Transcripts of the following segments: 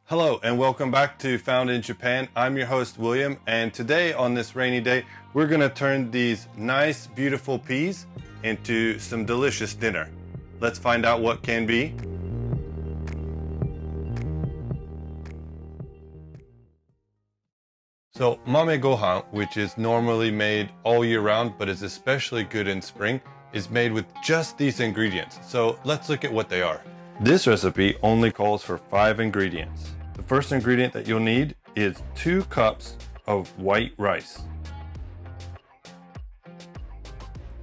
Hello and welcome back to Found in Japan. I'm your host William, and today on this rainy day we're going to turn these nice beautiful peas into some delicious dinner. Let's find out what can be. So Mame Gohan, which is normally made all year round but is especially good in spring, is made with just these ingredients. So let's look at what they are. This recipe only calls for 5 ingredients. The first ingredient that you'll need is 2 cups of white rice.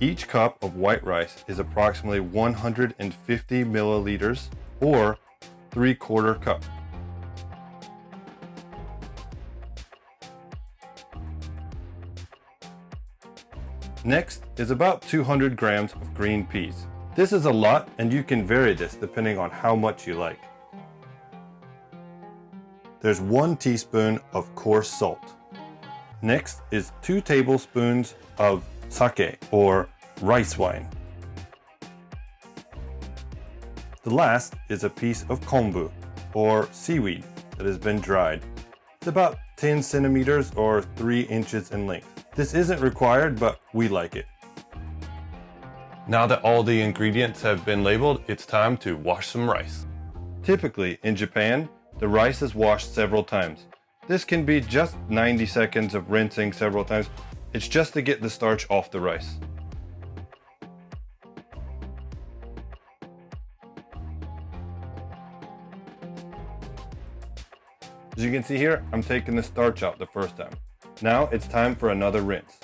Each cup of white rice is approximately 150 milliliters or 3/4 cup. Next is about 200 grams of green peas. This is a lot, and you can vary this depending on how much you like. There's 1 teaspoon of coarse salt. Next is 2 tablespoons of sake or rice wine. The last is a piece of kombu or seaweed that has been dried. It's about 10 centimeters or 3 inches in length. This isn't required, but we like it. Now that all the ingredients have been labeled, it's time to wash some rice. Typically in Japan, the rice is washed several times. This can be just 90 seconds of rinsing several times. It's just to get the starch off the rice. As you can see here, I'm taking the starch out the first time. Now it's time for another rinse.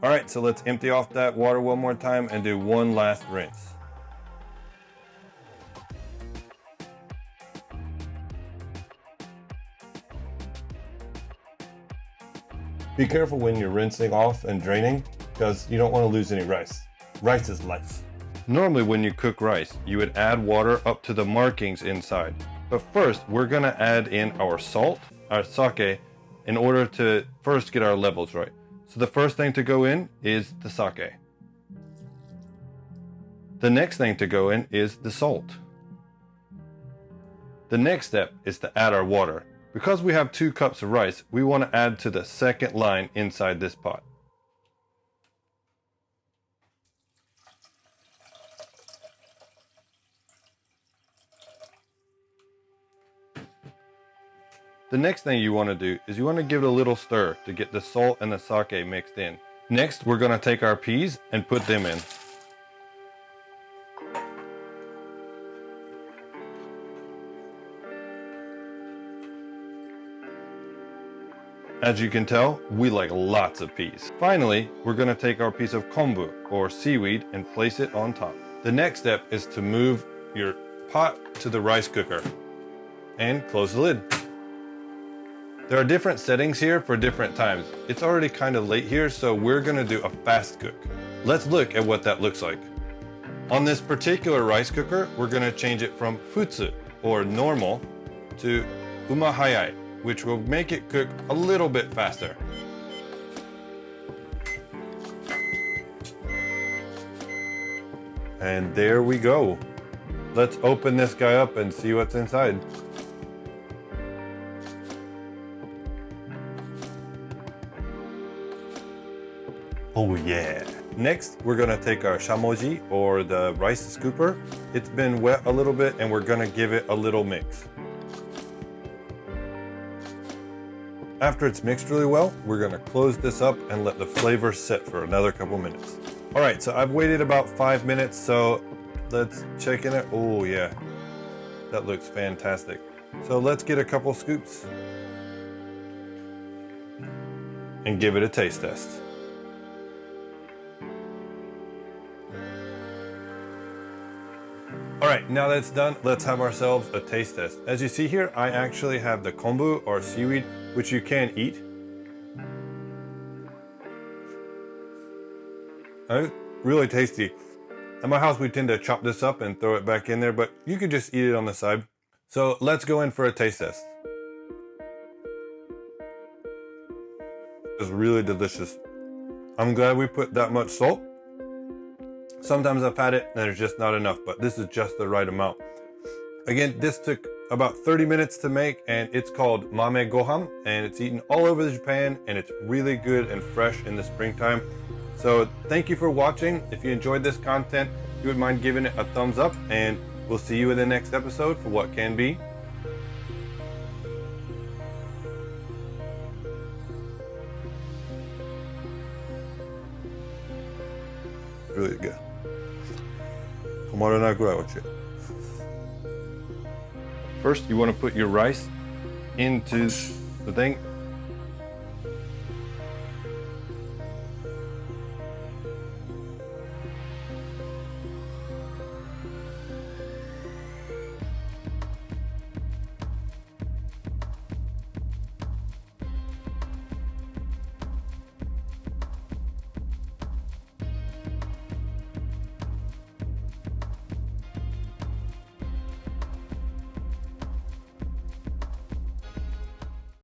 Alright, so let's empty off that water one more time and do one last rinse. Be careful when you're rinsing off and draining, because you don't want to lose any rice. Rice is life. Normally when you cook rice, you would add water up to the markings inside. But first, we're going to add in our salt, our sake, in order to first get our levels right. So the first thing to go in is the sake. The next thing to go in is the salt. The next step is to add our water. Because we have 2 cups of rice, we want to add to the second line inside this pot. The next thing you want to do is you want to give it a little stir to get the salt and the sake mixed in. Next, we're going to take our peas and put them in. As you can tell, we like lots of peas. Finally, we're going to take our piece of kombu or seaweed and place it on top. The next step is to move your pot to the rice cooker and close the lid. There are different settings here for different times. It's already kind of late here, so we're going to do a fast cook. Let's look at what that looks like. On this particular rice cooker, we're going to change it from futsu or normal to umahayai, which will make it cook a little bit faster. And there we go. Let's open this guy up and see what's inside. Oh yeah. Next, we're gonna take our shamoji or the rice scooper. It's been wet a little bit and we're gonna give it a little mix. After it's mixed really well, we're gonna close this up and let the flavor sit for another couple minutes. All right, so I've waited about 5 minutes, so let's check in it. Oh yeah, that looks fantastic. So let's get a couple scoops and give it a taste test. Alright, now that it's done, let's have ourselves a taste test. As you see here, I actually have the kombu or seaweed, which you can eat. It's really tasty. At my house, we tend to chop this up and throw it back in there, but you could just eat it on the side. So let's go in for a taste test. It's really delicious. I'm glad we put that much salt. Sometimes I've had it and there's just not enough, but this is just the right amount. Again, this took about 30 minutes to make, and it's called Mame Gohan, and it's eaten all over Japan, and it's really good and fresh in the springtime. So thank you for watching. If you enjoyed this content, if you would mind giving it a thumbs up, and we'll see you in the next episode for what can be. Really good. 止まらないぐらい美味しい. First, you want to put your rice into the thing.